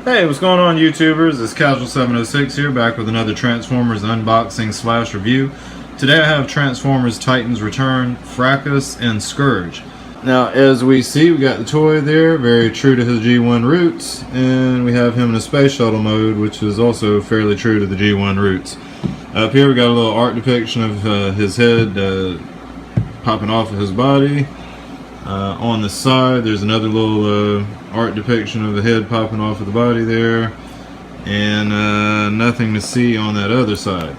Hey, what's going on, YouTubers? It's Casual706 here, back with another Transformers unboxing / review. Today I have Transformers Titans Return, Fracas, and Scourge. Now, as we see, we got the toy there, very true to his G1 roots, and we have him in a space shuttle mode, which is also fairly true to the G1 roots. Up here we got a little art depiction of his head popping off of his body. On the side there's another little art depiction of the head popping off of the body there, and nothing to see on that other side.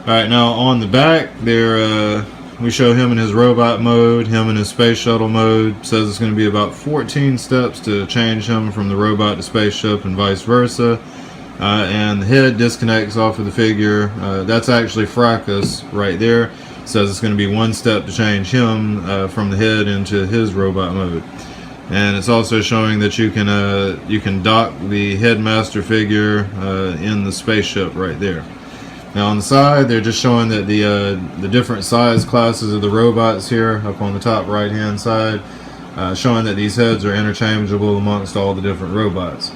Alright, now on the back there we show him in his robot mode, him in his space shuttle mode. Says it's going to be about 14 steps to change him from the robot to spaceship and vice versa. And the head disconnects off of the figure. That's actually Fracas right there. Says it's going to be 1 step to change him from the head into his robot mode. And it's also showing that you can dock the headmaster figure in the spaceship right there. Now on the side they're just showing that the different size classes of the robots here up on the top right hand side, showing that these heads are interchangeable amongst all the different robots.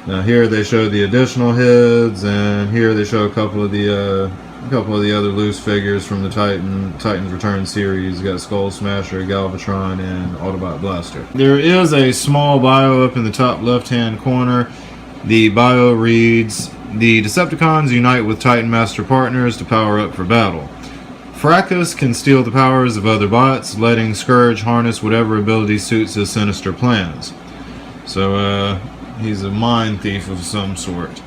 Now here they show the additional heads, and here they show a couple of the other loose figures from the Titans Return series. You got Skull Smasher, Galvatron, and Autobot Blaster. There is a small bio up in the top left hand corner. The bio reads, "The Decepticons unite with Titan Master partners to power up for battle. Fracas can steal the powers of other bots, letting Scourge harness whatever ability suits his sinister plans." So he's a mind thief of some sort.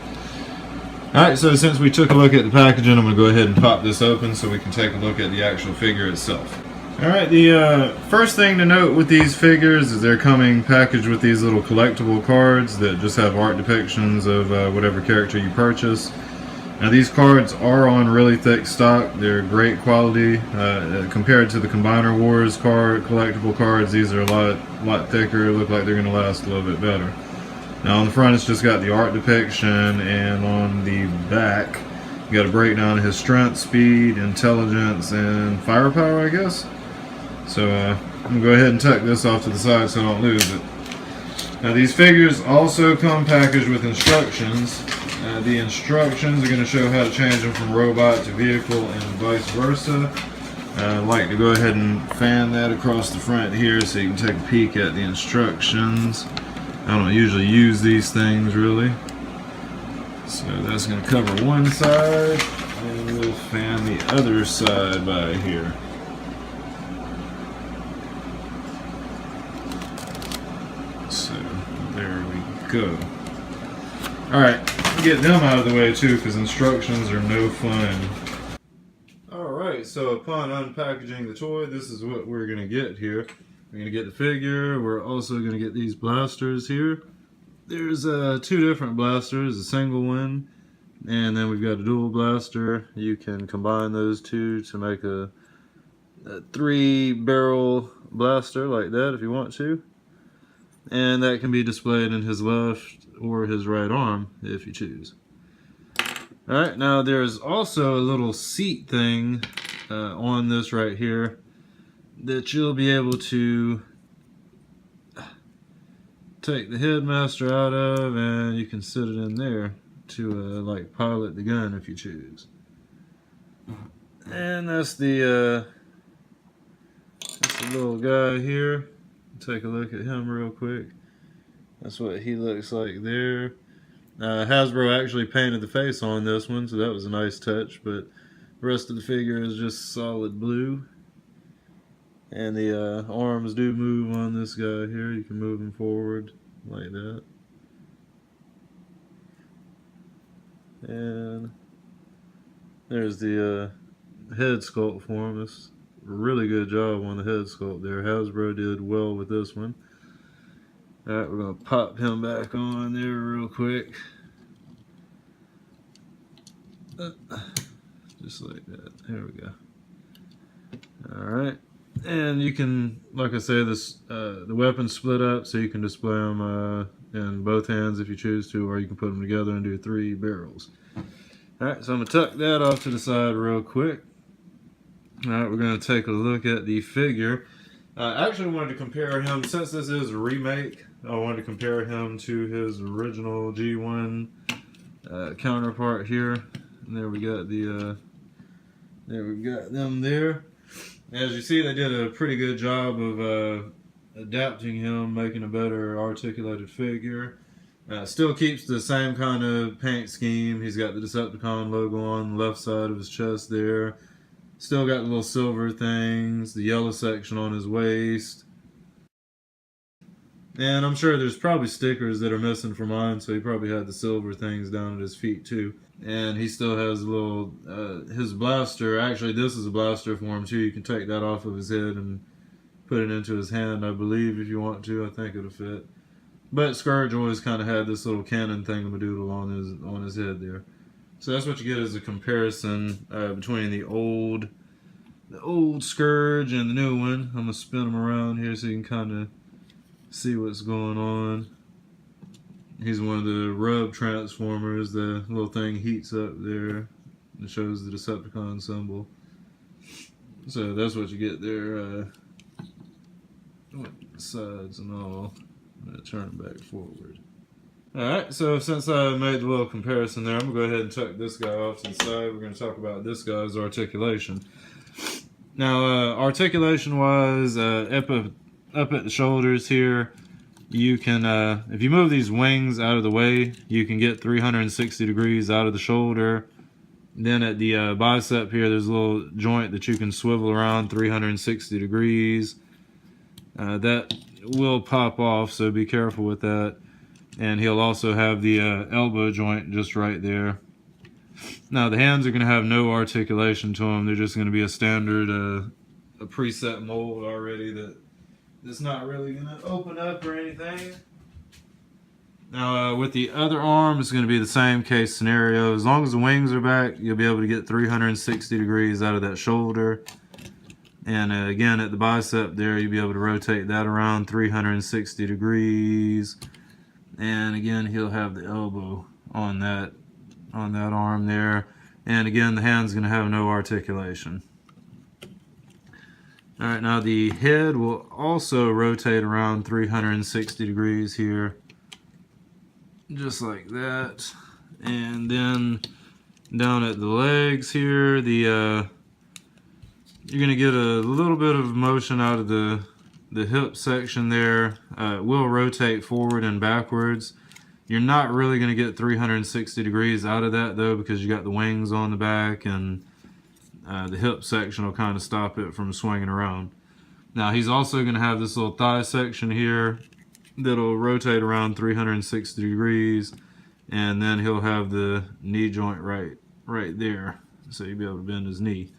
Alright, so since we took a look at the packaging, I'm going to go ahead and pop this open so we can take a look at the actual figure itself. Alright, the first thing to note with these figures is they're coming packaged with these little collectible cards that just have art depictions of whatever character you purchase. Now these cards are on really thick stock. They're great quality. Compared to the Combiner Wars collectible cards, these are a lot thicker. Look like they're going to last a little bit better. Now on the front it's just got the art depiction, and on the back you got a breakdown of his strength, speed, intelligence, and firepower, I guess. So I'm going to go ahead and tuck this off to the side so I don't lose it. Now these figures also come packaged with instructions. The instructions are going to show how to change them from robot to vehicle and vice versa. I'd like to go ahead and fan that across the front here so you can take a peek at the instructions. I don't usually use these things really. So that's going to cover one side, and we'll fan the other side by here. So there we go. Alright, get them out of the way too, because instructions are no fun. Alright, so upon unpackaging the toy, this is what we're going to get here. We're going to get the figure. We're also going to get these blasters here. There's 2 different blasters, a single one, and then we've got a dual blaster. You can combine those two to make a 3-barrel blaster like that if you want to. And that can be displayed in his left or his right arm if you choose. Alright, now there's also a little seat thing on this right here that you'll be able to take the headmaster out of, and you can sit it in there to like pilot the gun if you choose. And that's the little guy here. Take a look at him real quick. That's what he looks like there. Hasbro actually painted the face on this one, so that was a nice touch, but the rest of the figure is just solid blue. And the arms do move on this guy here. You can move them forward like that. And there's the head sculpt for him. It's a really good job on the head sculpt there. Hasbro did well with this one. Alright, we're going to pop him back on there real quick. Just like that. There we go. Alright. And you can, like I say, the weapons split up, so you can display them in both hands if you choose to, or you can put them together and do 3 barrels. Alright, so I'm going to tuck that off to the side real quick. Alright, we're going to take a look at the figure. I actually wanted to compare him, since this is a remake, I wanted to compare him to his original G1 counterpart here. And there we got there we got them there. As you see, they did a pretty good job of adapting him, making a better articulated figure. Still keeps the same kind of paint scheme. He's got the Decepticon logo on the left side of his chest there. Still got the little silver things, the yellow section on his waist. And I'm sure there's probably stickers that are missing from mine, so he probably had the silver things down at his feet too. And he still has a little, his blaster, actually this is a blaster for him too. You can take that off of his head and put it into his hand, I believe, if you want to. I think it'll fit. But Scourge always kind of had this little cannon thingamadoodle on his head there. So that's what you get as a comparison between the old Scourge and the new one. I'm gonna spin them around here so you can kind of see what's going on. He's one of the rub transformers. The little thing heats up there and shows the Decepticon symbol. So that's what you get there. Sides and all. I'm gonna turn it back forward. Alright, so since I made the little comparison there, I'm going to go ahead and tuck this guy off to the side. We're going to talk about this guy's articulation. Now, articulation-wise, up at the shoulders here, you can, if you move these wings out of the way, you can get 360 degrees out of the shoulder. Then at the bicep here, there's a little joint that you can swivel around 360 degrees. That will pop off, so be careful with that. And he'll also have the elbow joint just right there. Now the hands are going to have no articulation to them. They're just going to be a standard, a preset mold already that's not really going to open up or anything. Now with the other arm, it's going to be the same case scenario. As long as the wings are back, you'll be able to get 360 degrees out of that shoulder. And again, at the bicep there, you'll be able to rotate that around 360 degrees. And again, he'll have the elbow on that arm there. And again, the hand's going to have no articulation. Alright, now the head will also rotate around 360 degrees here. Just like that. And then down at the legs here, you're going to get a little bit of motion out of the hip section there. It will rotate forward and backwards. You're not really going to get 360 degrees out of that though, because you got the wings on the back, and the hip section will kind of stop it from swinging around. Now he's also going to have this little thigh section here that'll rotate around 360 degrees, and then he'll have the knee joint right there, so you'll be able to bend his knee.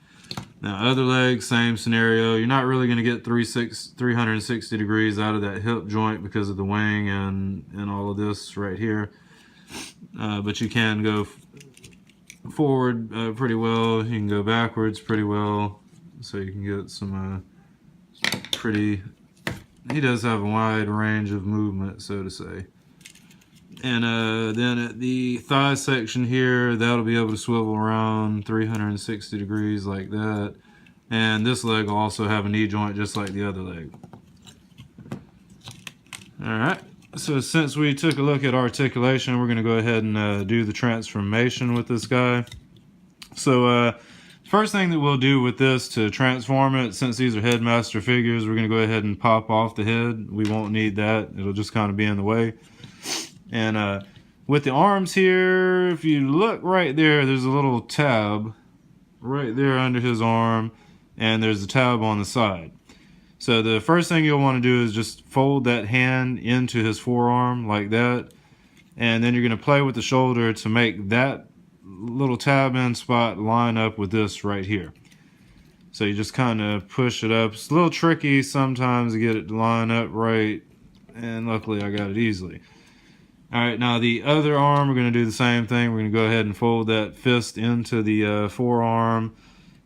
Now other leg, same scenario. You're not really going to get 360 degrees out of that hip joint because of the wing and all of this right here. But you can go forward pretty well. You can go backwards pretty well. So you can get some pretty... He does have a wide range of movement, so to say. And then at the thigh section here, that'll be able to swivel around 360 degrees like that. And this leg will also have a knee joint just like the other leg. Alright, so since we took a look at articulation, we're going to go ahead and do the transformation with this guy. So first thing that we'll do with this to transform it, since these are headmaster figures, we're going to go ahead and pop off the head. We won't need that. It'll just kind of be in the way. And with the arms here, if you look right there, there's a little tab right there under his arm, and there's a tab on the side. So the first thing you'll want to do is just fold that hand into his forearm like that, and then you're going to play with the shoulder to make that little tab in spot line up with this right here. So you just kind of push it up. It's a little tricky sometimes to get it to line up right, and luckily I got it easily. Alright, now the other arm, we're going to do the same thing. We're going to go ahead and fold that fist into the forearm,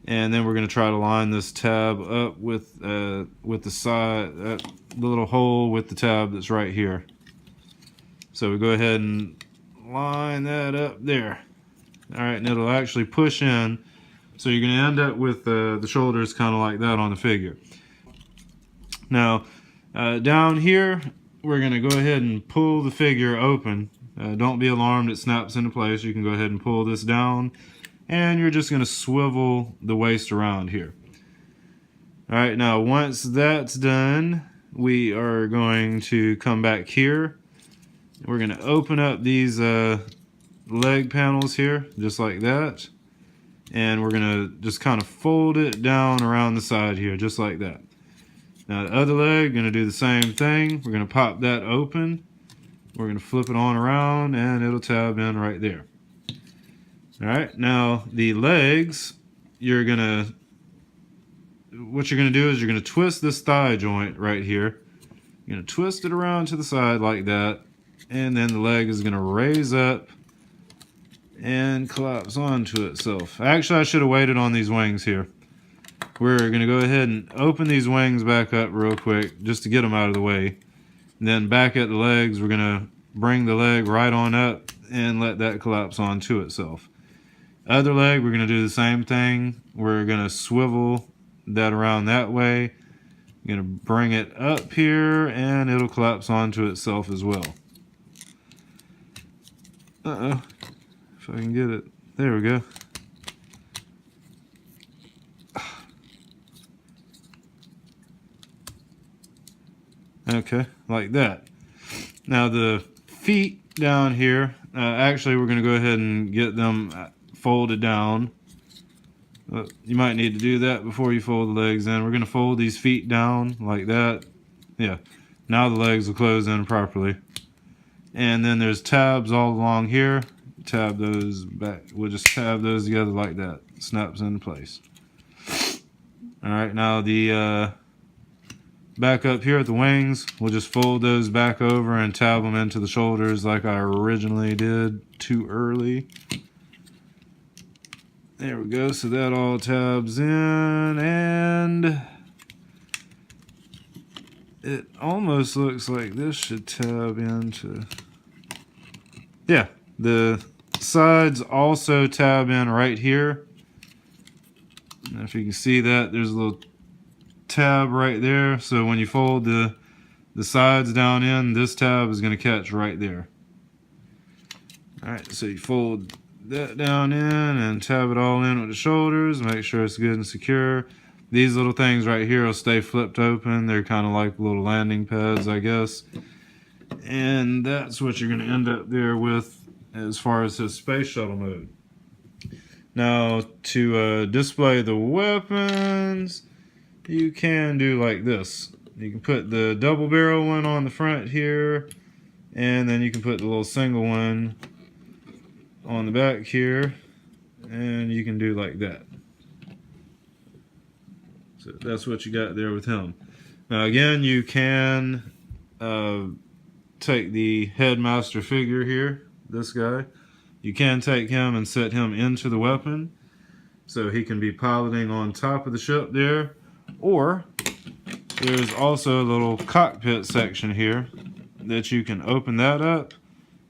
and then we're going to try to line this tab up with the side, the little hole with the tab that's right here. So we go ahead and line that up there. Alright, and it'll actually push in, so you're going to end up with the shoulders kind of like that on the figure. Now, down here, we're going to go ahead and pull the figure open. Don't be alarmed, it snaps into place. You can go ahead and pull this down, and you're just going to swivel the waist around here. Alright, now once that's done, we are going to come back here. We're going to open up these leg panels here, just like that. And we're going to just kind of fold it down around the side here, just like that. Now the other leg, going to do the same thing. We're going to pop that open. We're going to flip it on around, and it'll tab in right there. Alright, now the legs, what you're going to do is you're going to twist this thigh joint right here. You're going to twist it around to the side like that, and then the leg is going to raise up and collapse onto itself. Actually, I should have waited on these wings here. We're going to go ahead and open these wings back up real quick just to get them out of the way. And then back at the legs, we're going to bring the leg right on up and let that collapse onto itself. Other leg, we're going to do the same thing. We're going to swivel that around that way. You're going to bring it up here, and it'll collapse onto itself as well. Uh-oh. If I can get it. There we go. Okay, like that. Now the feet down here, actually we're going to go ahead and get them folded down. You might need to do that before you fold the legs in. We're going to fold these feet down like that. Yeah, now the legs will close in properly. And then there's tabs all along here. Tab those back. We'll just tab those together like that. Snaps into place. Alright, now the back up here at the wings, we'll just fold those back over and tab them into the shoulders like I originally did too early. There we go, so that all tabs in, and it almost looks like this should tab into, yeah, the sides also tab in right here. And if you can see that, there's a little tab right there, so when you fold the sides down in, this tab is going to catch right there. Alright, so you fold that down in and tab it all in with the shoulders, make sure it's good and secure. These little things right here will stay flipped open. They're kind of like little landing pads, I guess. And that's what you're going to end up there with as far as his space shuttle mode. Now, to display the weapons, you can do like this. You can put the double barrel one on the front here, and then you can put the little single one on the back here, and you can do like that. So that's what you got there with him. Now again, you can take the headmaster figure here, this guy. You can take him and set him into the weapon, so he can be piloting on top of the ship there. Or there's also a little cockpit section here that you can open that up,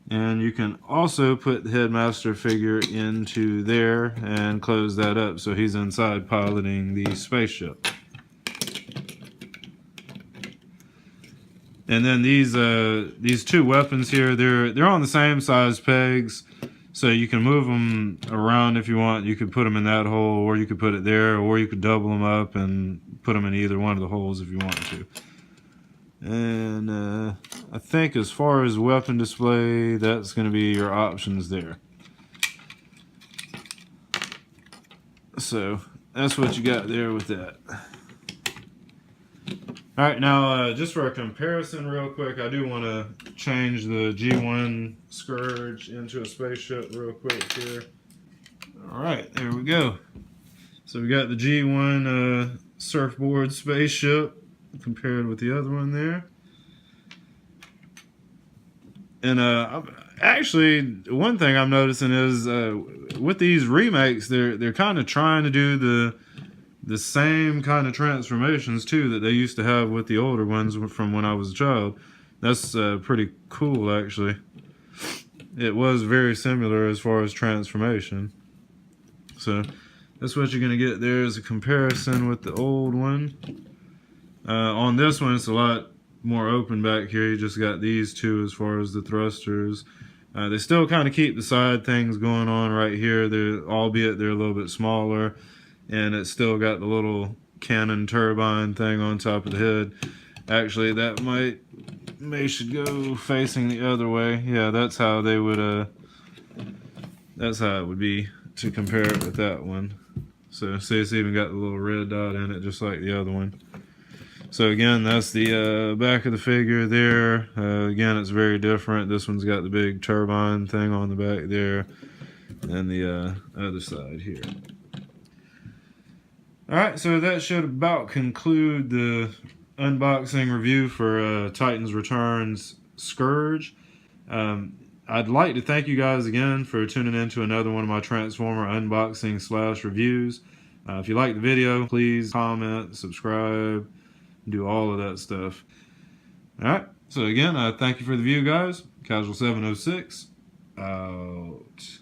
and you can also put the headmaster figure into there and close that up so he's inside piloting the spaceship. And then these two weapons here, they're on the same size pegs, so you can move them around if you want. You could put them in that hole, or you could put it there, or you could double them up and put them in either one of the holes if you want to. And I think as far as weapon display, that's going to be your options there. So that's what you got there with that. Alright, now just for a comparison real quick, I do want to change the G1 Scourge into a spaceship real quick here. Alright, there we go. So we got the G1 surfboard spaceship compared with the other one there. And actually, one thing I'm noticing is with these remakes, they're kind of trying to do the same kind of transformations too that they used to have with the older ones from when I was a child. That's pretty cool, actually. It was very similar as far as transformation. So that's what you're going to get there, is a comparison with the old one. On this one, it's a lot more open back here. You just got these two as far as the thrusters. They still kind of keep the side things going on right here. Albeit they're a little bit smaller, and it's still got the little cannon turbine thing on top of the head. Actually, that should go facing the other way. Yeah, that's how they would. That's how it would be to compare it with that one. So see, it's even got the little red dot in it, just like the other one. So again, that's the back of the figure there. Again, it's very different. This one's got the big turbine thing on the back there, and the other side here. Alright, so that should about conclude the unboxing review for Titans Returns Scourge. I'd like to thank you guys again for tuning in to another one of my Transformer unboxing / reviews. If you like the video, please comment, subscribe, do all of that stuff. Alright, so again, thank you for the view, guys. Casual 706, out.